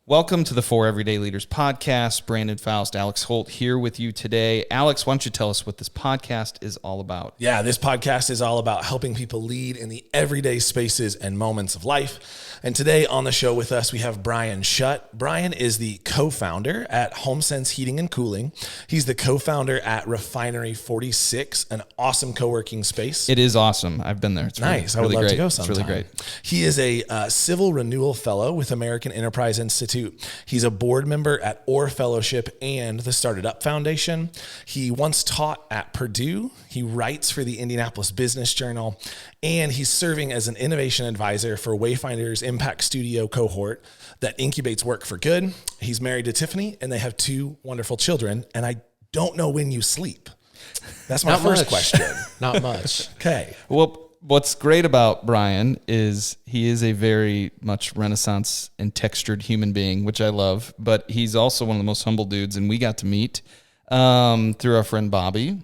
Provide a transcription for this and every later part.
Welcome to the For Everyday Leaders podcast. Brandon Faust, Alex Holt here with you today. Alex, why don't you tell us what this podcast is all about? Yeah, this podcast is all about helping people lead in the everyday spaces and moments of life. And today on the show with us, we have Brian Schutt. Brian is the co-founder at Homesense Heating and Cooling. He's the co-founder at Refinery 46, an awesome co-working space. It is awesome. I've been there. It's nice. Really, I would love great. to go sometime. It's really great. He is a civil renewal fellow with American Enterprise Institute. He's a board member at Orr Fellowship and the StartedUP Foundation. He once taught at Purdue. He writes for the Indianapolis Business Journal, and he's serving as an innovation advisor for Wayfinders Impact Studio Cohort that incubates work for good. He's married to Tiffany, and they have two wonderful children, and I don't know when you sleep. That's my first question. Not much. Okay. Well, what's great about Brian is he is a very much Renaissance and textured human being, which I love, but he's also one of the most humble dudes, and we got to meet through our friend Bobby,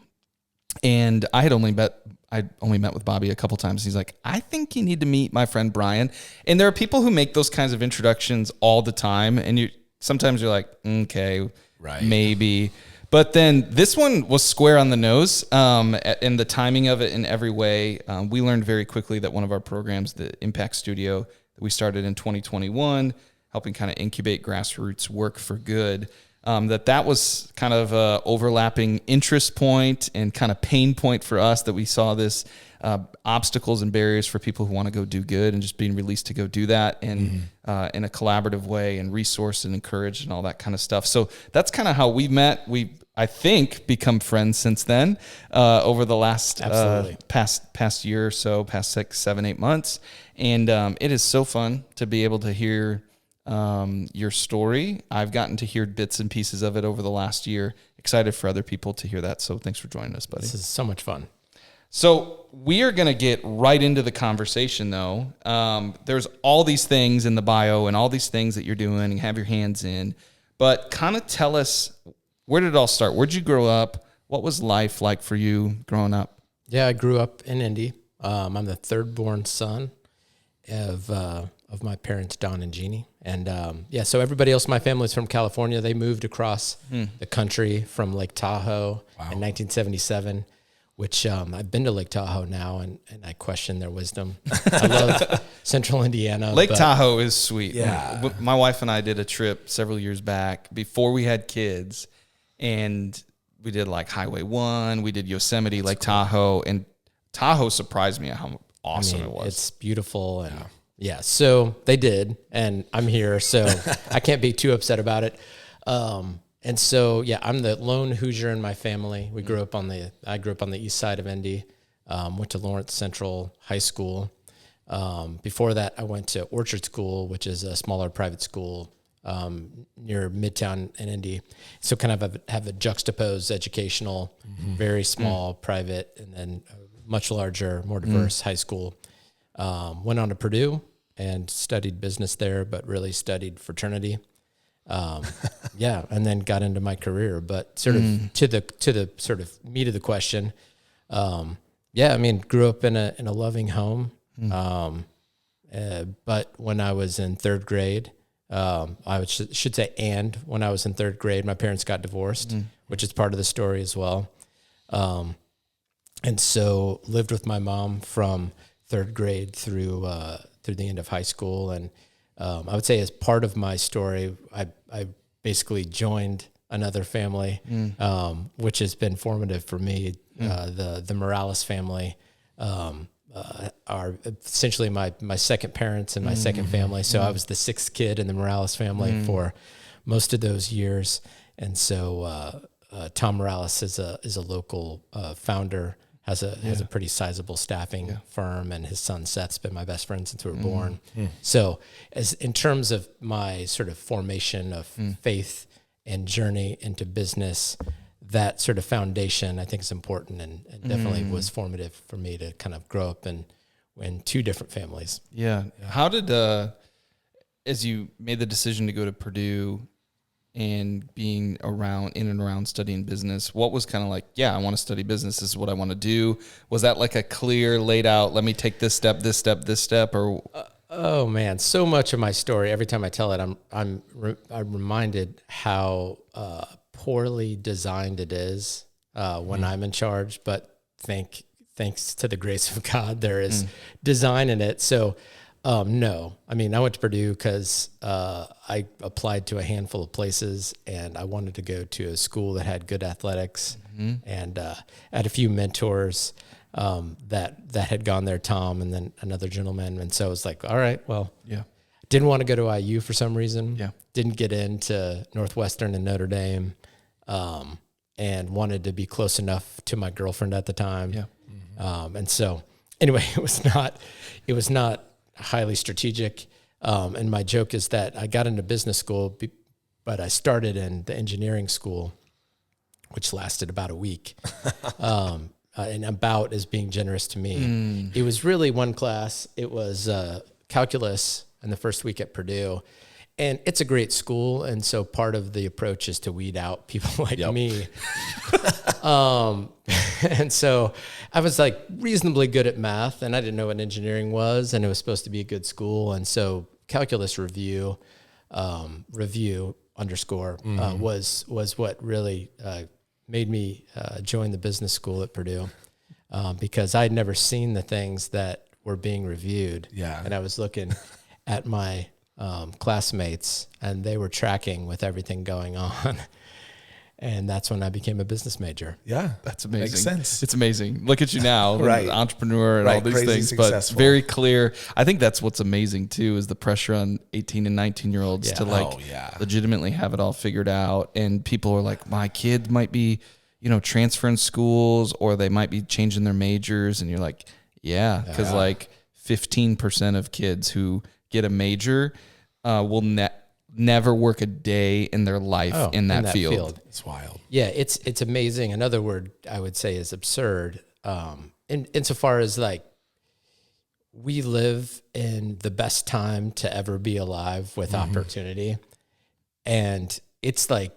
and I'd only met with Bobby a couple times. He's like, I think you need to meet my friend Brian. And there are people who make those kinds of introductions all the time, and sometimes you're like, okay, right, maybe. But then this one was square on the nose, and the timing of it in every way. We learned very quickly that one of our programs, the Impact Studio, that we started in 2021, helping kind of incubate grassroots work for good, that was kind of a overlapping interest point and kind of pain point for us, that we saw this obstacles and barriers for people who want to go do good and just being released to go do that and in a collaborative way and resourced and encouraged and all that kind of stuff. So that's kind of how we met. I think become friends since then over the last past year or so, past 6, 7, 8 months. And it is so fun to be able to hear your story. I've gotten to hear bits and pieces of it over the last year. Excited for other people to hear that. So thanks for joining us, buddy. This is so much fun. So we are going to get right into the conversation, though. There's all these things in the bio and all these things that you're doing and have your hands in. But kind of tell us, where did it all start? Where'd you grow up? What was life like for you growing up? Yeah, I grew up in Indy. I'm the third born son of my parents, Don and Jeannie. And so everybody else in my family is from California. They moved across the country from Lake Tahoe in 1977, which I've been to Lake Tahoe now, and I question their wisdom. I love Central Indiana. Lake Tahoe is sweet. Yeah. My wife and I did a trip several years back before we had kids, and we did like Highway 1, we did Yosemite, Lake Tahoe, and Tahoe surprised me at how awesome it was. It's beautiful, and so they did, and I'm here, so I can't be too upset about it. And so, I'm the lone Hoosier in my family. I grew up on the east side of Indy, went to Lawrence Central High School. Before that, I went to Orchard School, which is a smaller private school near Midtown in Indy. So kind of have a juxtaposed educational, very small private, and then a much larger, more diverse high school. Went on to Purdue and studied business there, but really studied fraternity. And then got into my career, but sort of to the sort of meat of the question. Grew up in a loving home. But when I was in third grade, should say, and when I was in third grade, my parents got divorced, which is part of the story as well. And so lived with my mom from third grade through the end of high school. And I would say as part of my story, I basically joined another family, which has been formative for me. The Morales family are essentially my second parents and my second family. So I was the sixth kid in the Morales family for most of those years. And so Tom Morales is a local founder, has a pretty sizable staffing firm, and his son Seth's been my best friend since we were born. So as in terms of my sort of formation of faith and journey into business, that sort of foundation I think is important, and definitely was formative for me to kind of grow up in two different families. Yeah. How did, as you made the decision to go to Purdue and being in and around studying business, what was kind of like, I want to study business, this is what I want to do? Was that like a clear laid out, let me take this step, or? Oh man, so much of my story. Every time I tell it, I'm reminded how poorly designed it is when I'm in charge. But thanks to the grace of God, there is design in it. So no, I mean, I went to Purdue because I applied to a handful of places, and I wanted to go to a school that had good athletics, and I had a few mentors that had gone there, Tom, and then another gentleman. And so I was like, all right, well, didn't want to go to IU for some reason. Yeah. Didn't get into Northwestern and Notre Dame, and wanted to be close enough to my girlfriend at the time. Yeah. And so anyway, it was not highly strategic. And my joke is that I got into business school, but I started in the engineering school, which lasted about a week. And about is being generous to me. It was really one class. It was calculus in the first week at Purdue. And it's a great school. And so part of the approach is to weed out people like me. And so I was like reasonably good at math, and I didn't know what engineering was, and it was supposed to be a good school. And so calculus review underscore was what really made me join the business school at Purdue, because I'd never seen the things that were being reviewed. Yeah. And I was looking at my classmates, and they were tracking with everything going on. And that's when I became a business major. Yeah. That's amazing. Makes sense. It's amazing. Look at you now, Right. Entrepreneur and all these Crazy things, successful. but very clear. I think that's what's amazing too, is the pressure on 18 and 19-year-olds to legitimately have it all figured out. And people are like, my kid might be, transferring schools, or they might be changing their majors. And you're like, because like 15% of kids who get a major will never work a day in their life in that field. It's wild. Yeah, it's amazing. Another word I would say is absurd. Insofar as like, we live in the best time to ever be alive with opportunity. And it's like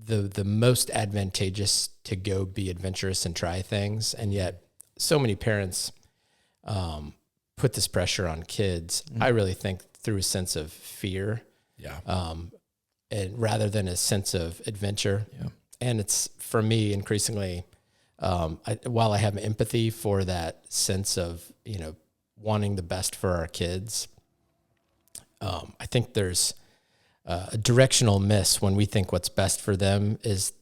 the most advantageous to go be adventurous and try things. And yet so many parents put this pressure on kids. I really think through a sense of fear. Yeah. And rather than a sense of adventure. Yeah. And it's, for me, increasingly, while I have empathy for that sense of, wanting the best for our kids, I think there's a directional miss when we think what's best for them is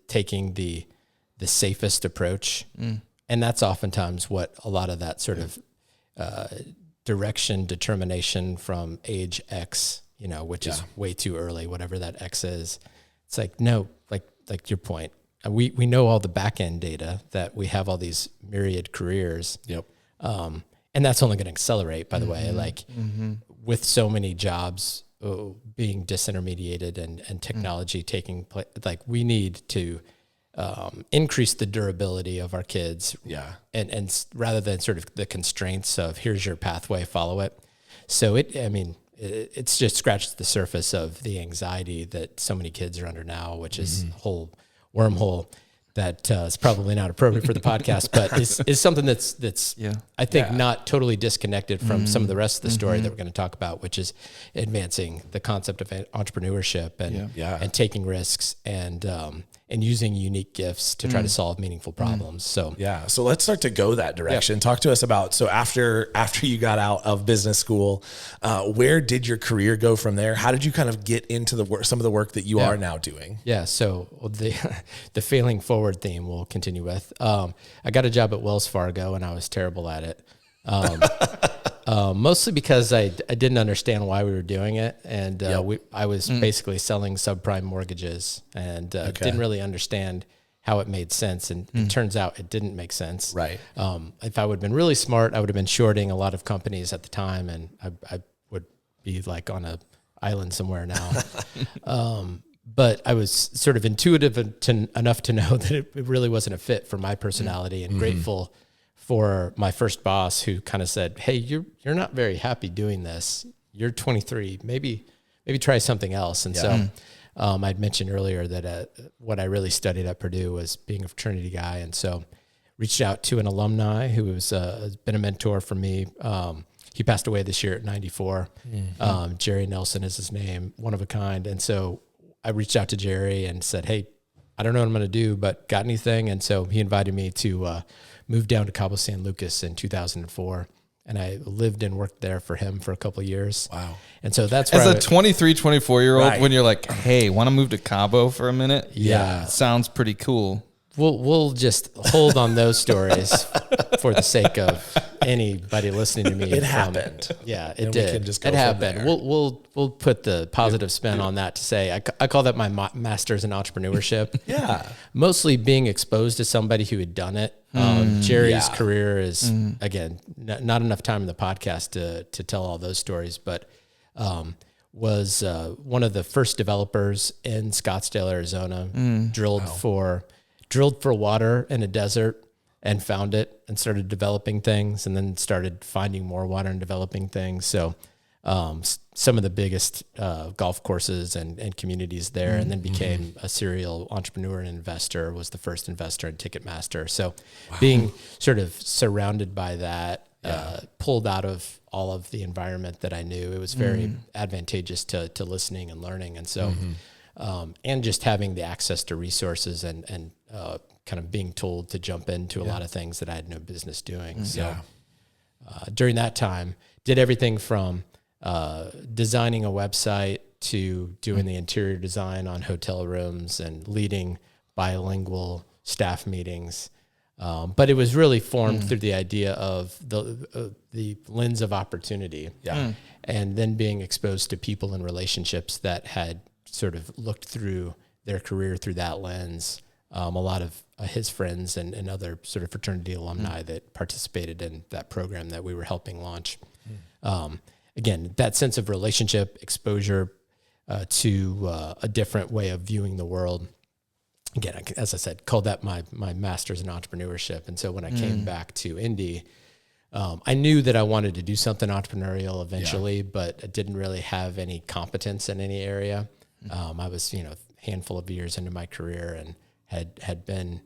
taking the safest approach. And that's oftentimes what a lot of that sort of determination from age X, which is way too early, whatever that X is. It's like, no, like your point. We know all the back end data that we have all these myriad careers. Yep. And that's only going to accelerate, by the way, with so many jobs being disintermediated and technology taking place. Like, we need to increase the durability of our kids. Yeah. And rather than sort of the constraints of here's your pathway, follow it. So it's just scratched the surface of the anxiety that so many kids are under now, which is a whole wormhole that is probably not appropriate for the podcast, but is something that's I think not totally disconnected from some of the rest of the story that we're going to talk about, which is advancing the concept of entrepreneurship and taking risks and using unique gifts to try to solve meaningful problems. So so let's start to go that direction. Talk to us about, so after you got out of business school, where did your career go from there? How did you kind of get into some of the work that you are now doing? Yeah. So the failing forward theme we'll continue with. I got a job at Wells Fargo, and I was terrible at it. Mostly because I didn't understand why we were doing it. And I was basically selling subprime mortgages and didn't really understand how it made sense. And it turns out it didn't make sense. Right. If I would have been really smart, I would have been shorting a lot of companies at the time, and I would be like on a island somewhere now. But I was sort of intuitive enough to know that it really wasn't a fit for my personality, and grateful for my first boss, who kind of said, "Hey, you're not very happy doing this. You're 23. Maybe try something else." And so I'd mentioned earlier that what I really studied at Purdue was being a fraternity guy, and so reached out to an alumni who was been a mentor for me, he passed away this year at 94. Jerry Nelson is his name, one of a kind. And so I reached out to Jerry and said, hey, I don't know what I'm going to do, but got anything? And so he invited me to move down to Cabo San Lucas in 2004. And I lived and worked there for him for a couple of years. Wow. And so that's where as a 23, 24-year-old, Right. when you're like, hey, want to move to Cabo for a minute? Yeah. Sounds pretty cool. We'll just hold on those stories for the sake of anybody listening to me. It happened. Yeah, it And we did. can just go It from happened. there. We'll put the positive spin on that to say I call that my master's in entrepreneurship. Yeah. Mostly being exposed to somebody who had done it. Jerry's Yeah. career is again not enough time in the podcast to tell all those stories, but was one of the first developers in Scottsdale, Arizona. Drilled for water in a desert and found it and started developing things, and then started finding more water and developing things. So some of the biggest golf courses and communities there, and then became a serial entrepreneur and investor, was the first investor in Ticketmaster. So being sort of surrounded by that, pulled out of all of the environment that I knew, it was very advantageous to listening and learning. And so, and just having the access to resources and kind of being told to jump into a lot of things that I had no business doing. So during that time, did everything from designing a website to doing the interior design on hotel rooms and leading bilingual staff meetings. But it was really formed through the idea of the lens of opportunity. And then being exposed to people and relationships that had sort of looked through their career through that lens. A lot of his friends and other sort of fraternity alumni that participated in that program that we were helping launch. Again, that sense of relationship, exposure to a different way of viewing the world. Again, as I said, called that my master's in entrepreneurship. And so when I came back to Indy, I knew that I wanted to do something entrepreneurial eventually, but I didn't really have any competence in any area. I was, a handful of years into my career and had been,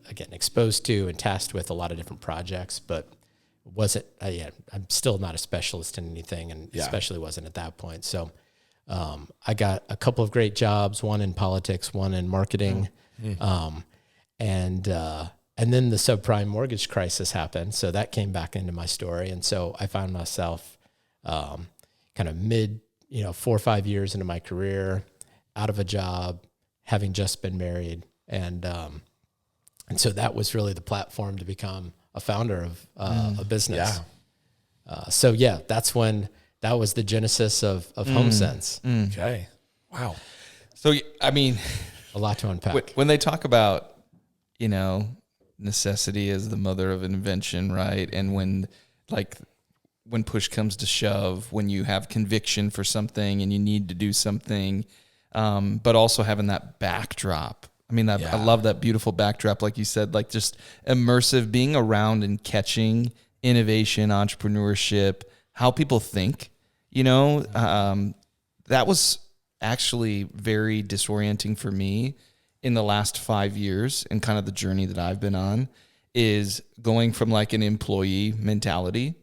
again, exposed to and tasked with a lot of different projects, but wasn't, I'm still not a specialist in anything, and especially wasn't at that point. So I got a couple of great jobs, one in politics, one in marketing. And then the subprime mortgage crisis happened. So that came back into my story. And so I found myself kind of mid, 4 or 5 years into my career, out of a job, having just been married. And so that was really the platform to become a founder of a business. That was the genesis of Homesense. Okay. Wow. So, I mean, A lot to unpack. when they talk about, necessity is the mother of invention, right? And when push comes to shove, when you have conviction for something and you need to do something, but also having that backdrop. I mean, I love that beautiful backdrop, like you said, like just immersive, being around and catching innovation, entrepreneurship, how people think, that was actually very disorienting for me in the last 5 years, and kind of the journey that I've been on is going from like an employee mentality.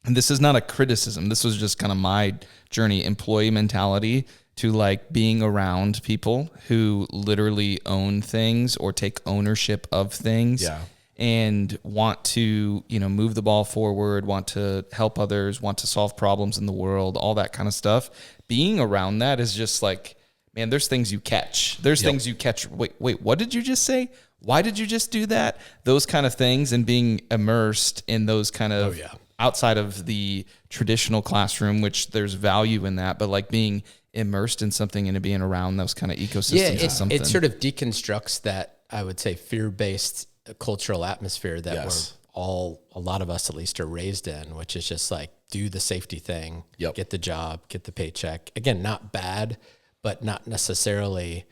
And this is not a criticism. This was just kind of my journey, employee mentality, to like being around people who literally own things or take ownership of things and want to, move the ball forward, want to help others, want to solve problems in the world, all that kind of stuff. Being around that is just like, man, there's things you catch. There's things you catch. Wait, what did you just say? Why did you just do that? Those kind of things, and being immersed in those kind of outside of the traditional classroom, which there's value in that, but like being immersed in something and being around those kind of ecosystems is something. It sort of deconstructs that, I would say, fear-based cultural atmosphere that a lot of us at least are raised in, which is just like, do the safety thing, get the job, get the paycheck. Again, not bad, but not necessarily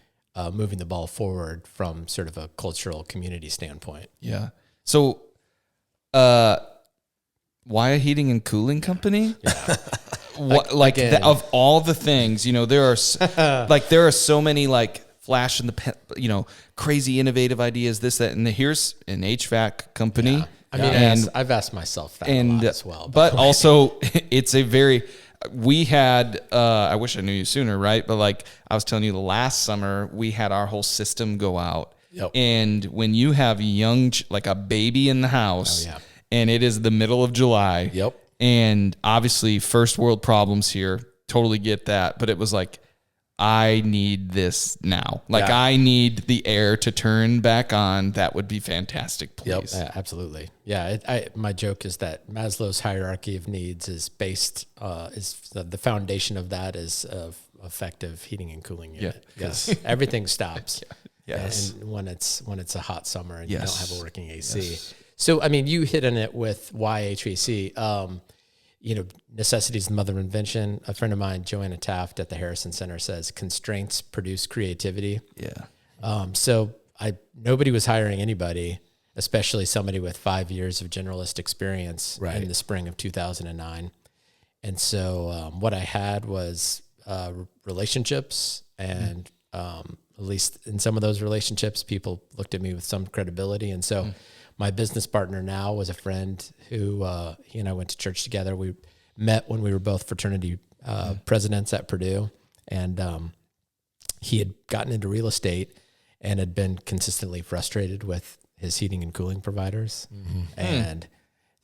moving the ball forward from sort of a cultural community standpoint. Yeah. So, why a heating and cooling company? Yeah. Of all the things, there are so many like flash in the, crazy innovative ideas, this, that, and here's an HVAC company. Yeah. I mean, I've asked myself that a lot as well. But also, it's a very... We had, I wish I knew you sooner, right? But like I was telling you, the last summer, we had our whole system go out. Yep. And when you have like a baby in the house, and it is the middle of July, and obviously first world problems here, totally get that. But it was like, I need this now. Like I need the air to turn back on. That would be fantastic, please. Yeah, absolutely. Yeah, my joke is that Maslow's hierarchy of needs is based, the foundation of that is effective heating and cooling unit. Because everything stops. Yes. And when it's a hot summer and you don't have a working AC. So, I mean, you hit on it with why HVAC. Necessity is the mother of invention. A friend of mine, Joanna Taft at the Harrison Center, says constraints produce creativity. Yeah. So nobody was hiring anybody, especially somebody with 5 years of generalist experience in the spring of 2009. And so what I had was relationships, and at least in some of those relationships, people looked at me with some credibility. And so my business partner now was a friend who he and I went to church together. We met when we were both fraternity presidents at Purdue, and he had gotten into real estate and had been consistently frustrated with his heating and cooling providers, and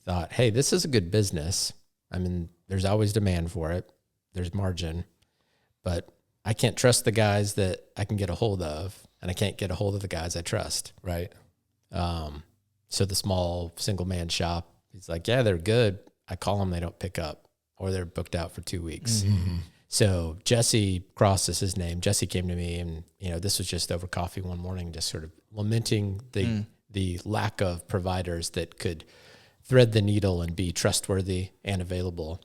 thought, hey, this is a good business. I mean, there's always demand for it. There's margin, but I can't trust the guys that I can get a hold of, and I can't get a hold of the guys I trust. Right. So the small single man shop, he's like, yeah, they're good. I call them, they don't pick up, or they're booked out for 2 weeks. So Jesse Cross is his name. Jesse came to me, and this was just over coffee one morning, just sort of lamenting the lack of providers that could thread the needle and be trustworthy and available.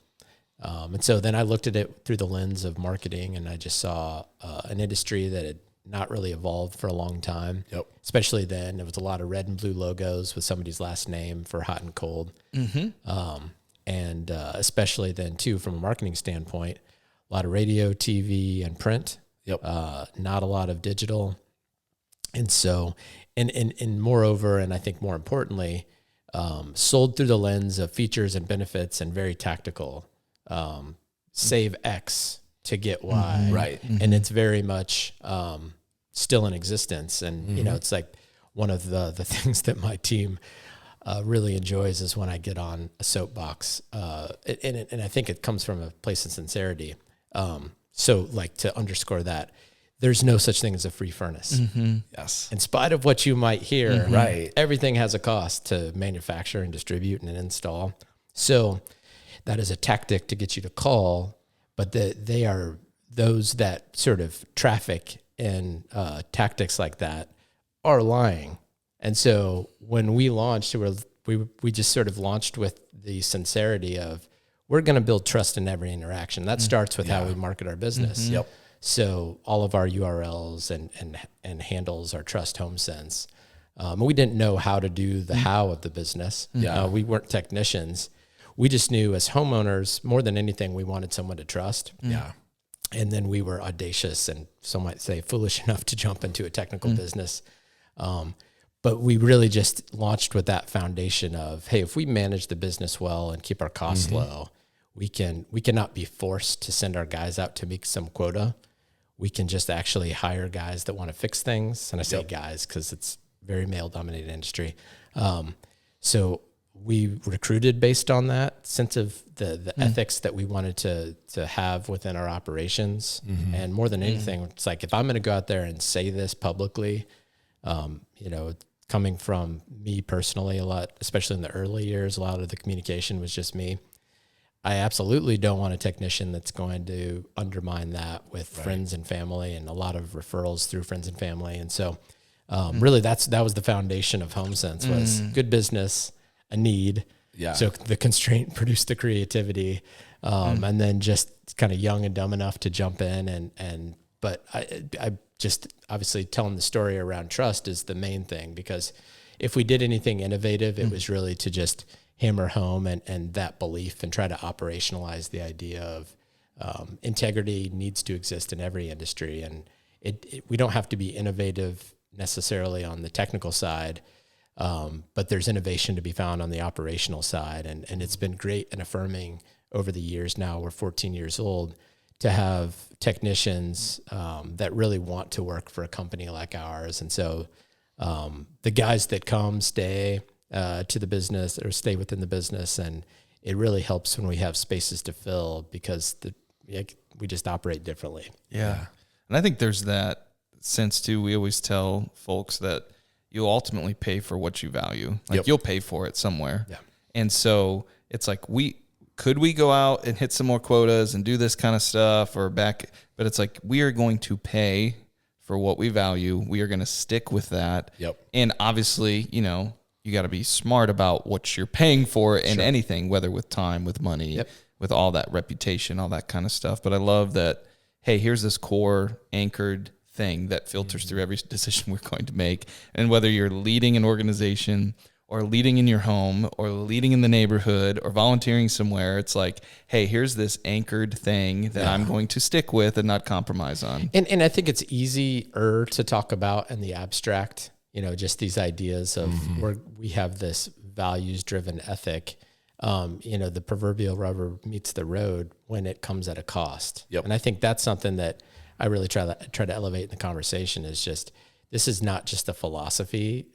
And so then I looked at it through the lens of marketing, and I just saw an industry that had not really evolved for a long time. Especially then, there was a lot of red and blue logos with somebody's last name for hot and cold. And especially then too, from a marketing standpoint, a lot of radio, TV, and print. Not a lot of digital. And so, and moreover, and I think more importantly, sold through the lens of features and benefits and very tactical. Save X to get Y. Right. And it's very much still in existence. And, it's like one of the things that my team really enjoys is when I get on a soapbox. And I think it comes from a place of sincerity. So like to underscore that, there's no such thing as a free furnace. Yes. In spite of what you might hear, everything has a cost to manufacture and distribute and install. So that is a tactic to get you to call, but they are those that sort of traffic in tactics like that are lying. And so when we launched, we just sort of launched with the sincerity of, we're going to build trust in every interaction. That starts with how we market our business. So all of our URLs and handles are Trust Homesense. We didn't know how to do the how of the business. We weren't technicians. We just knew as homeowners, more than anything, we wanted someone to trust. And then we were audacious and some might say foolish enough to jump into a technical business. But we really just launched with that foundation of, hey, if we manage the business well and keep our costs low, we cannot be forced to send our guys out to meet some quota. We can just actually hire guys that want to fix things. And I say guys because it's a very male-dominated industry. So we recruited based on that sense of the ethics that we wanted to have within our operations. And more than anything, it's like, if I'm going to go out there and say this publicly, coming from me personally a lot, especially in the early years, a lot of the communication was just me. I absolutely don't want a technician that's going to undermine that with friends and family, and a lot of referrals through friends and family. And so really that was the foundation of Homesense, was good business, a need. So the constraint produced the creativity, and then just kind of young and dumb enough to jump in. But I just obviously telling the story around trust is the main thing, because if we did anything innovative, it was really to just hammer home and that belief and try to operationalize the idea of integrity needs to exist in every industry. And we don't have to be innovative necessarily on the technical side. But there's innovation to be found on the operational side. And it's been great and affirming over the years. Now we're 14 years old to have technicians that really want to work for a company like ours. And so the guys that come stay to the business or stay within the business. And it really helps when we have spaces to fill because we just operate differently. Yeah. And I think there's that sense too. We always tell folks that you'll ultimately pay for what you value. Like you'll pay for it somewhere. Yeah. And so it's like could we go out and hit some more quotas and do this kind of stuff but it's like we are going to pay for what we value. We are going to stick with that. Yep. And obviously, you got to be smart about what you're paying for in anything, whether with time, with money, with all that reputation, all that kind of stuff. But I love that, hey, here's this core anchored thing that filters through every decision we're going to make. And whether you're leading an organization or leading in your home or leading in the neighborhood or volunteering somewhere, it's like, hey, here's this anchored thing that I'm going to stick with and not compromise on. And I think it's easier to talk about in the abstract, just these ideas of where we have this values driven ethic. The proverbial rubber meets the road when it comes at a cost. Yep. And I think that's something that I really try to elevate in the conversation is just, this is not just a philosophy.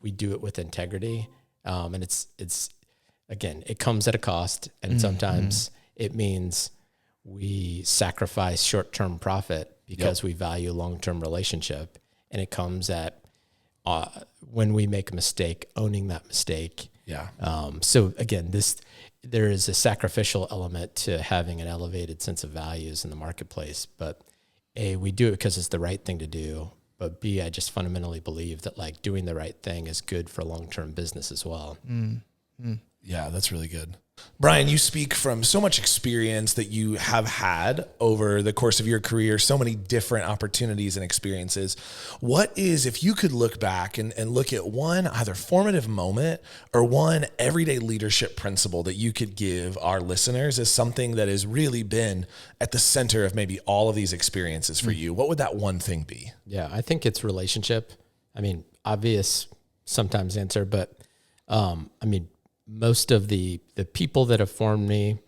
We do it with integrity. And it's again, it comes at a cost. And sometimes it means we sacrifice short-term profit because we value long-term relationship. And it comes at, when we make a mistake, owning that mistake. Yeah. So again, there is a sacrificial element to having an elevated sense of values in the marketplace, but A, we do it because it's the right thing to do. But B, I just fundamentally believe that doing the right thing is good for long-term business as well. Yeah, that's really good. Brian, you speak from so much experience that you have had over the course of your career, so many different opportunities and experiences. What is, if you could look back and look at one either formative moment or one everyday leadership principle that you could give our listeners as something that has really been at the center of maybe all of these experiences for you, what would that one thing be? Yeah, I think it's relationship. I mean, obvious sometimes answer, but most of the people that have formed me,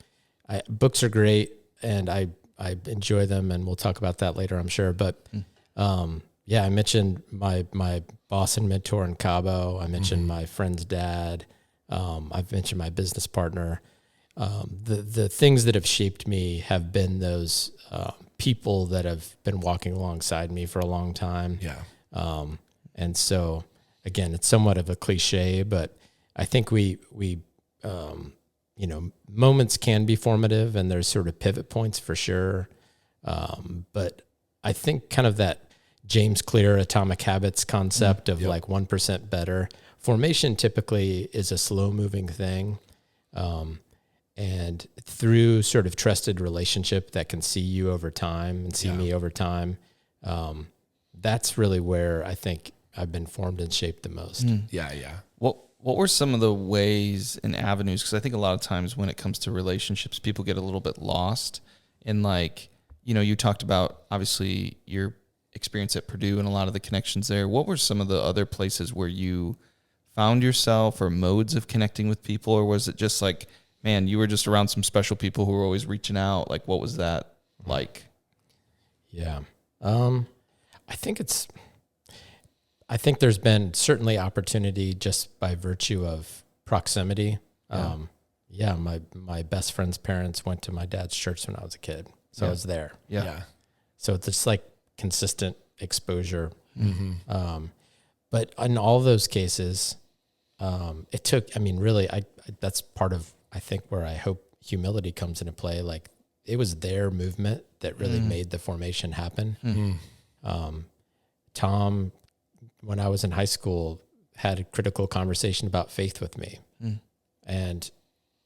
books are great and I enjoy them, and we'll talk about that later, I'm sure. But I mentioned my boss and mentor in Cabo. I mentioned my friend's dad. I've mentioned my business partner. The things that have shaped me have been those people that have been walking alongside me for a long time. Yeah. And so again, it's somewhat of a cliche, but I think we moments can be formative and there's sort of pivot points for sure. But I think kind of that James Clear atomic habits concept of 1% better. Formation typically is a slow moving thing. And through sort of trusted relationship that can see you over time and see me over time, that's really where I think I've been formed and shaped the most. Yeah. What were some of the ways and avenues? Because I think a lot of times when it comes to relationships, people get a little bit lost in you talked about obviously your experience at Purdue and a lot of the connections there. What were some of the other places where you found yourself or modes of connecting with people? Or was it just man, you were just around some special people who were always reaching out? What was that like? Yeah. I think there's been certainly opportunity just by virtue of proximity. My best friend's parents went to my dad's church when I was a kid. So I was there. Yeah. So it's just consistent exposure. But in all those cases, it took, really, that's part of, I think, where I hope humility comes into play. It was their movement that really made the formation happen. Tom, when I was in high school, had a critical conversation about faith with me. And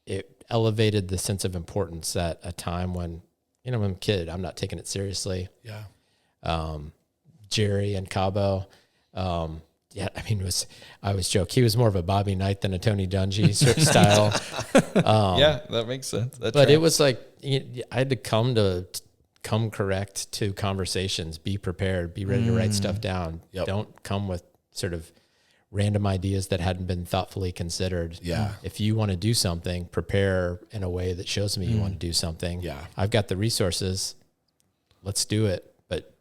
it elevated the sense of importance at a time when, I'm a kid, I'm not taking it seriously. Yeah. Jerry and Cabo, I always joke, he was more of a Bobby Knight than a Tony Dungy style. That makes sense. It was I had to come correct to conversations, be prepared, be ready to write stuff down. Yep. Don't come with sort of random ideas that hadn't been thoughtfully considered. Yeah. If you want to do something, prepare in a way that shows me you want to do something. Yeah. I've got the resources. Let's do it.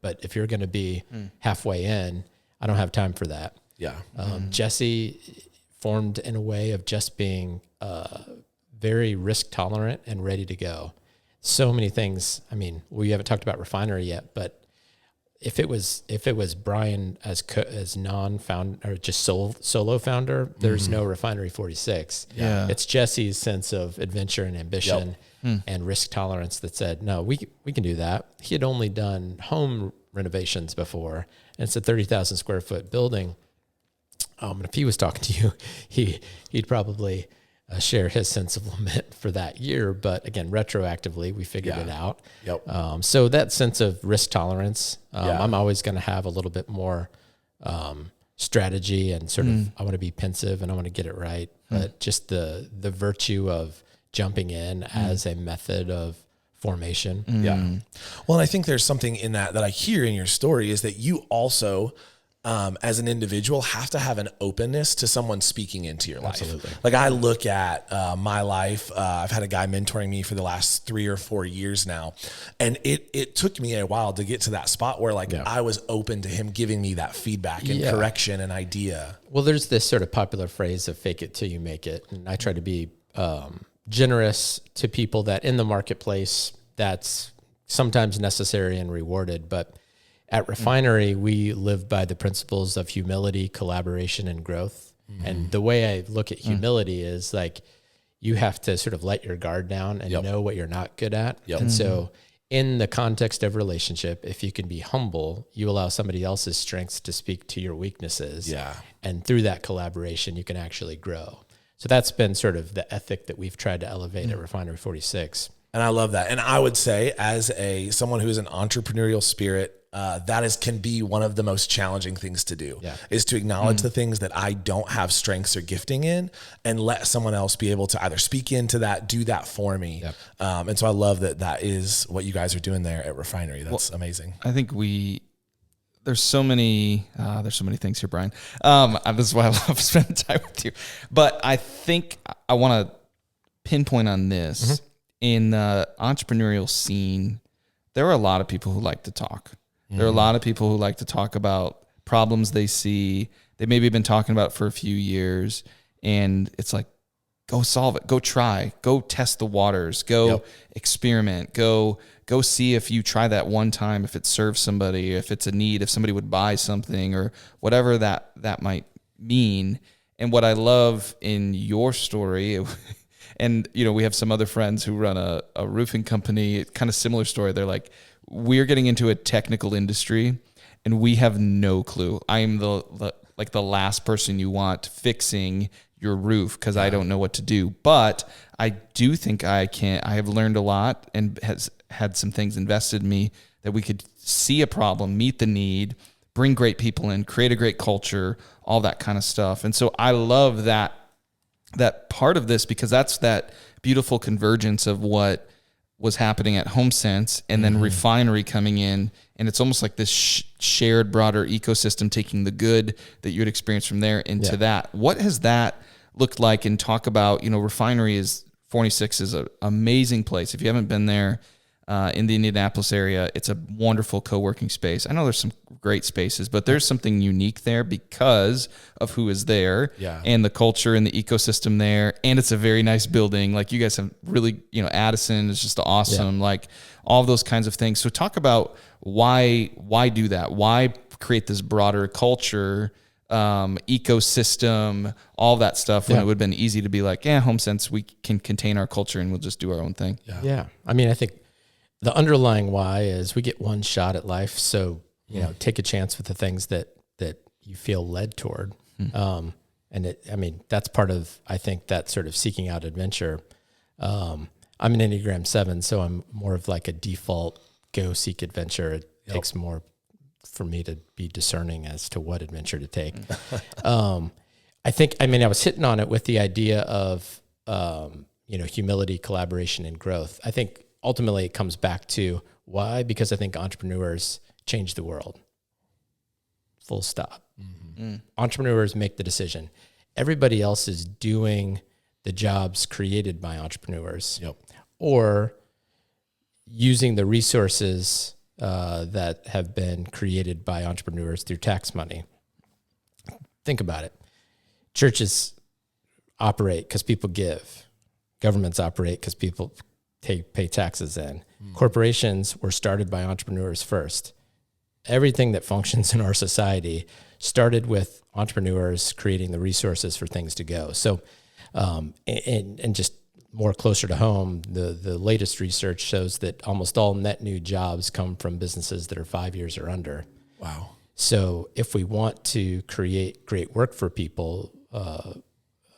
But if you're going to be halfway in, I don't have time for that. Yeah. Jesse formed in a way of just being very risk tolerant and ready to go. So many things. I mean, we haven't talked about Refinery yet, but if it was Brian as non-found or just solo founder, there's no Refinery 46. Yeah. It's Jesse's sense of adventure and ambition and risk tolerance that said, no, we can do that. He had only done home renovations before, and it's a 30,000 square foot building. And if he was talking to you, he'd probably share his sense of lament for that year. But again, retroactively, we figured it out. Yep. So that sense of risk tolerance, I'm always going to have a little bit more strategy and sort of, I want to be pensive and I want to get it right. But just the virtue of jumping in as a method of formation. Yeah. Well, and I think there's something in that I hear in your story is that you also, as an individual, have to have an openness to someone speaking into your life. Absolutely. Like I look at my life, I've had a guy mentoring me for the last 3 or 4 years now. And it took me a while to get to that spot where I was open to him giving me that feedback and correction and idea. Well, there's this sort of popular phrase of fake it till you make it. And I try to be generous to people that in the marketplace, that's sometimes necessary and rewarded. But at Refinery, we live by the principles of humility, collaboration, and growth. And the way I look at humility is like you have to sort of let your guard down and know what you're not good at. And so in the context of relationship, if you can be humble, you allow somebody else's strengths to speak to your weaknesses. Yeah. And through that collaboration, you can actually grow. So that's been sort of the ethic that we've tried to elevate at Refinery 46. And I love that. And I would say as someone who is an entrepreneurial spirit, that can be one of the most challenging things to do is to acknowledge the things that I don't have strengths or gifting in and let someone else be able to either speak into that, do that for me. And so I love that is what you guys are doing there at Refinery. That's amazing. I think there's so many things here, Brian. This is why I love spending time with you. But I think I want to pinpoint on this. In the entrepreneurial scene, there are a lot of people who like to talk. There are a lot of people who like to talk about problems they see. They maybe have been talking about it for a few years, and it's like, go solve it, go try, go test the waters, go experiment, go see if you try that one time, if it serves somebody, if it's a need, if somebody would buy something or whatever that might mean. And what I love in your story, and we have some other friends who run a roofing company, kind of similar story. They're like, we're getting into a technical industry and we have no clue. I'm the last person you want fixing your roof because I don't know what to do. But I do think I have learned a lot and has had some things invested in me that we could see a problem, meet the need, bring great people in, create a great culture, all that kind of stuff. And so I love that part of this because that's that beautiful convergence of what was happening at Homesense and then Refinery coming in. And it's almost like this shared broader ecosystem, taking the good that you had experienced from there into that. What has that looked like? And talk about, Refinery 46 is an amazing place. If you haven't been there in the Indianapolis area, it's a wonderful co-working space. I know there's some great spaces, but there's something unique there because of who is there and the culture and the ecosystem there. And it's a very nice building. Like you guys have really, Addison is just awesome. Like all of those kinds of things. So talk about why do that? Why create this broader culture, ecosystem, all that stuff when it would have been easy to be like, Homesense, we can contain our culture and we'll just do our own thing. Yeah. I mean, I think the underlying why is we get one shot at life. So, take a chance with the things that you feel led toward. And that's part of, I think, that sort of seeking out adventure. I'm an Enneagram 7, so I'm more of like a default go seek adventure. It takes more for me to be discerning as to what adventure to take. I was hitting on it with the idea of, humility, collaboration, and growth. I think ultimately it comes back to why, because I think entrepreneurs change the world. Full stop. Entrepreneurs make the decision. Everybody else is doing the jobs created by entrepreneurs, or using the resources that have been created by entrepreneurs through tax money. Think about it. Churches operate because people give. Governments operate because people pay taxes in. Corporations were started by entrepreneurs first. Everything that functions in our society started with entrepreneurs creating the resources for things to go. So, and just more closer to home, the latest research shows that almost all net new jobs come from businesses that are 5 years or under. Wow. So if we want to create great work for people,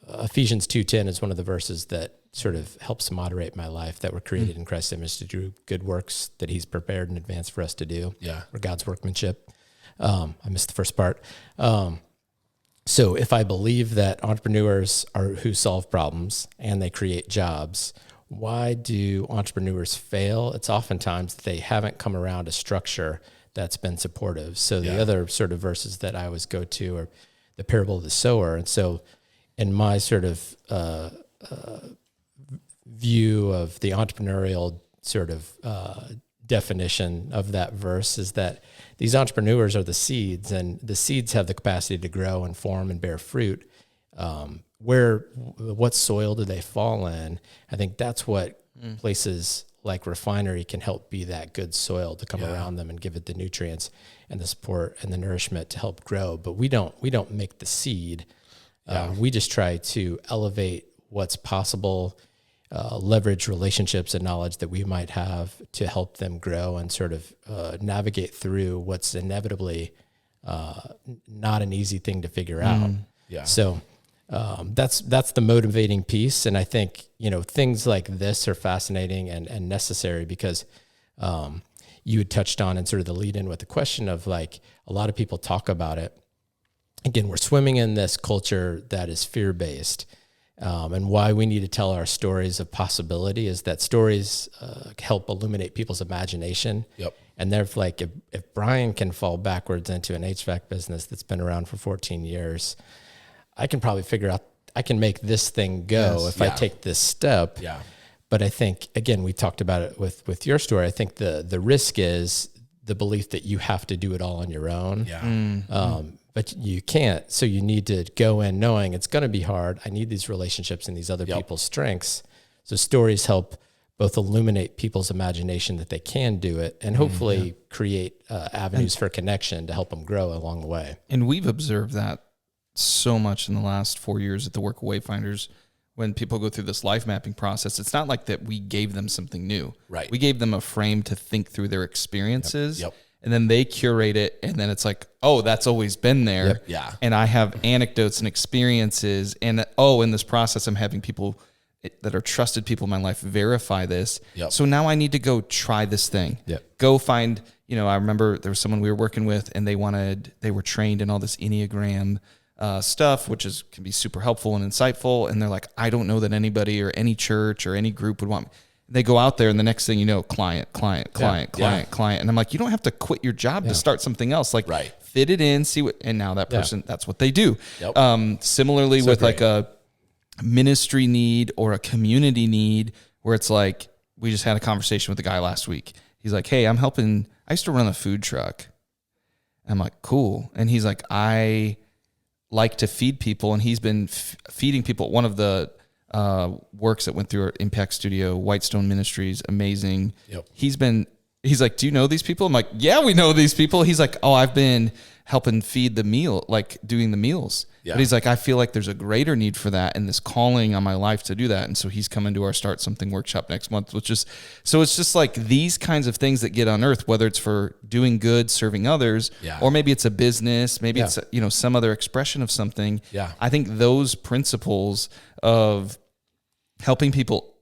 Ephesians 2:10 is one of the verses that sort of helps moderate my life, that we're created in Christ's image to do good works that he's prepared in advance for us to do. We're God's workmanship. I missed the first part. So if I believe that entrepreneurs are who solve problems and they create jobs, why do entrepreneurs fail? It's oftentimes that they haven't come around a structure that's been supportive. So the other sort of verses that I always go to are the parable of the sower. And so in my sort of view of the entrepreneurial sort of definition of that verse is that these entrepreneurs are the seeds, and the seeds have the capacity to grow and form and bear fruit. What soil do they fall in? I think that's what places like Refinery can help be that good soil to come around them and give it the nutrients and the support and the nourishment to help grow. But we don't make the seed. We just try to elevate what's possible, leverage relationships and knowledge that we might have to help them grow and sort of navigate through what's inevitably not an easy thing to figure out. So that's the motivating piece. And I think, things like this are fascinating and necessary because you had touched on and sort of the lead in with the question of like, a lot of people talk about it. Again, we're swimming in this culture that is fear-based. And why we need to tell our stories of possibility is that stories help illuminate people's imagination. And they're like, if Brian can fall backwards into an HVAC business that's been around for 14 years, I can probably figure out, I can make this thing go if I take this step. But I think, again, we talked about it with your story. I think the risk is the belief that you have to do it all on your own. But you can't. So you need to go in knowing it's going to be hard. I need these relationships and these other people's strengths. So stories help both illuminate people's imagination that they can do it and hopefully create avenues for connection to help them grow along the way. And we've observed that so much in the last 4 years at the work of Wayfinders. When people go through this life mapping process, it's not like that we gave them something new. We gave them a frame to think through their experiences. And then they curate it, and then it's like, oh, that's always been there. And I have anecdotes and experiences, and in this process, I'm having people that are trusted people in my life verify this. So now I need to go try this thing. Go find, I remember there was someone we were working with, and they were trained in all this Enneagram stuff, which can be super helpful and insightful. And they're like, I don't know that anybody or any church or any group would want me. They go out there, and the next thing you know, client. And I'm like, you don't have to quit your job to start something else. Like, fit it in, see what, and now that person, that's what they do. Similarly with like a ministry need or a community need, where it's like, we just had a conversation with a guy last week. He's like, hey, I used to run a food truck. I'm like, cool. And he's like, I like to feed people. And he's been feeding people. One of the works that went through our Impact Studio, Whitestone Ministries, amazing. He's like, do you know these people? I'm like, yeah, we know these people. He's like, oh, I've been helping feed the meal, like doing the meals. But he's like, I feel like there's a greater need for that and this calling on my life to do that. And so he's coming to our Start Something workshop next month, so it's just like these kinds of things that get unearthed, whether it's for doing good, serving others, or maybe it's a business, maybe it's, some other expression of something. I think those principles of helping people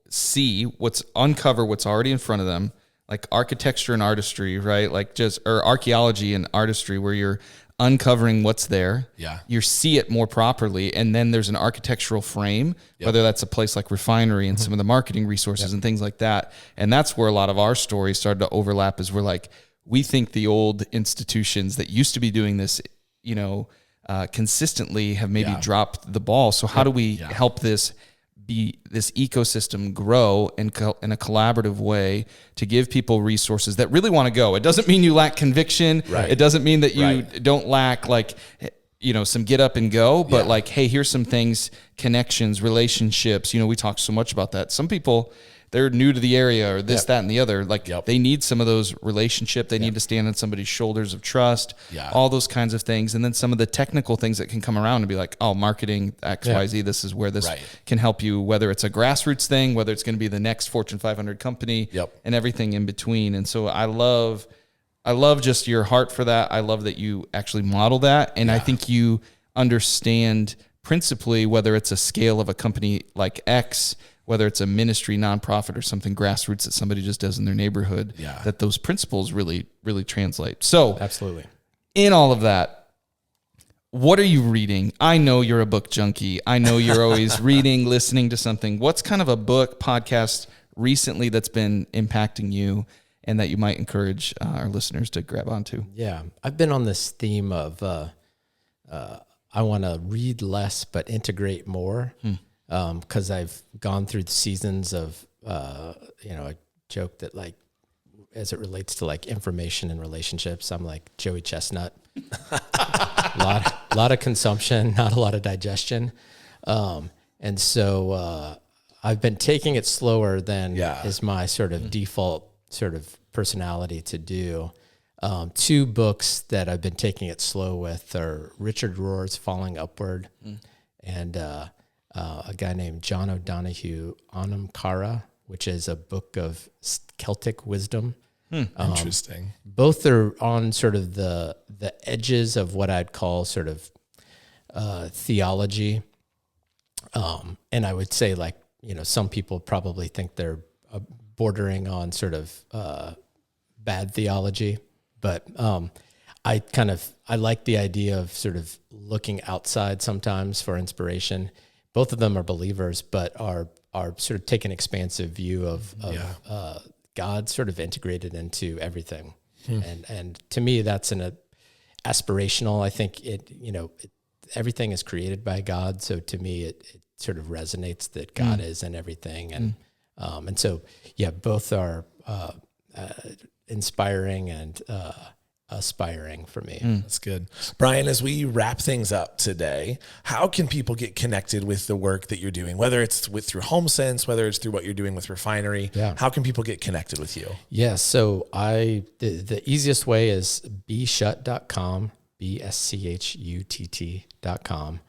uncover what's already in front of them, like architecture and artistry, right? Like or archaeology and artistry, where you're uncovering what's there. You see it more properly. And then there's an architectural frame, whether that's a place like Refinery and some of the marketing resources and things like that. And that's where a lot of our stories started to overlap, is we're like, we think the old institutions that used to be doing this, consistently have maybe dropped the ball. So how do we help this ecosystem grow in a collaborative way to give people resources that really want to go? It doesn't mean you lack conviction. Right. It doesn't mean that you don't lack some get up and go, but hey, here's some things, connections, relationships. We talk so much about that. Some people, they're new to the area or this, that, and the other. They need some of those relationships. They need to stand on somebody's shoulders of trust, all those kinds of things. And then some of the technical things that can come around and be like, oh, marketing X, Y, Z, this is where this can help you, whether it's a grassroots thing, whether it's going to be the next Fortune 500 company and everything in between. And so I love just your heart for that. I love that you actually model that. And I think you understand principally whether it's a scale of a company like X, whether it's a ministry, nonprofit, or something grassroots that somebody just does in their neighborhood, that those principles really, really translate. So absolutely. In all of that, what are you reading? I know you're a book junkie. I know you're always reading, listening to something. What's kind of a book, podcast recently that's been impacting you and that you might encourage our listeners to grab onto? Yeah, I've been on this theme of I want to read less but integrate more. Because I've gone through the seasons of, I joke that as it relates to information and relationships, I'm like Joey Chestnut, a lot of consumption, not a lot of digestion. And so I've been taking it slower than is my sort of default sort of personality to do. Two books that I've been taking it slow with are Richard Rohr's Falling Upward and a guy named John O'Donohue, Anam Cara, which is a book of Celtic wisdom. Interesting. Both are on sort of the edges of what I'd call sort of theology. And I would say some people probably think they're bordering on sort of bad theology, but I like the idea of sort of looking outside sometimes for inspiration. Both of them are believers, but are sort of take an expansive view of God sort of integrated into everything. And to me, that's aspirational. I think everything is created by God. So to me, it sort of resonates that God is in everything. And so, both are inspiring and aspiring for me. That's good. Brian, as we wrap things up today, how can people get connected with the work that you're doing, whether it's through Homesense, whether it's through what you're doing with Refinery? How can people get connected with you? Yeah, so the easiest way is bschutt.com, BSCHUTT.com.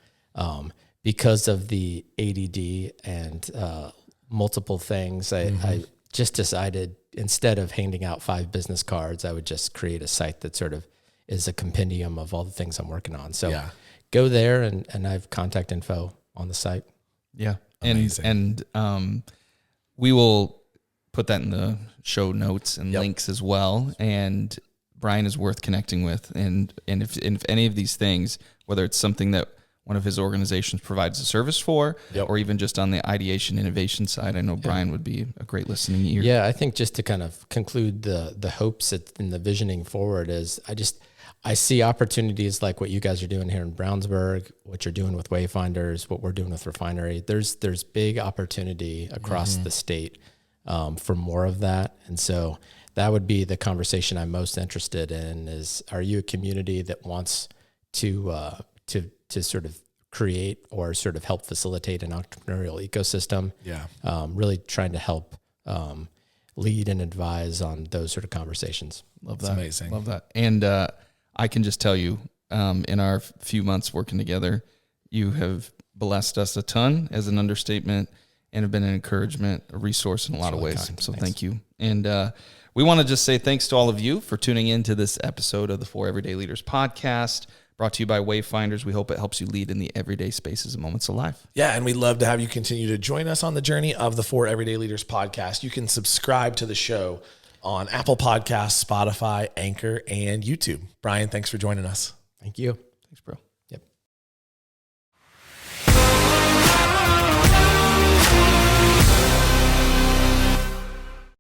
Because of the ADD and multiple things, I just decided instead of handing out 5 business cards, I would just create a site that sort of is a compendium of all the things I'm working on. So go there and I have contact info on the site. Yeah. And we will put that in the show notes and links as well. And Brian is worth connecting with. And if any of these things, whether it's something that one of his organizations provides a service for, or even just on the ideation innovation side, I know Brian would be a great listening ear. Yeah, I think just to kind of conclude the hopes and the visioning forward is I see opportunities like what you guys are doing here in Brownsburg, what you're doing with Wayfinders, what we're doing with Refinery. There's big opportunity across the state for more of that. And so that would be the conversation I'm most interested in is, are you a community that wants to sort of create or sort of help facilitate an entrepreneurial ecosystem? Really trying to help lead and advise on those sort of conversations. Love that. That's amazing. Love that. And I can just tell you, in our few months working together, you have blessed us a ton as an understatement and have been an encouragement, a resource in a lot of ways. Kind. So thank you. And we want to just say thanks to all of you for tuning in to this episode of the 4 Everyday Leaders podcast, brought to you by Wayfinders. We hope it helps you lead in the everyday spaces and moments of life. Yeah, and we'd love to have you continue to join us on the journey of the 4 Everyday Leaders podcast. You can subscribe to the show on Apple Podcasts, Spotify, Anchor, and YouTube. Brian, thanks for joining us. Thank you. Thanks, bro.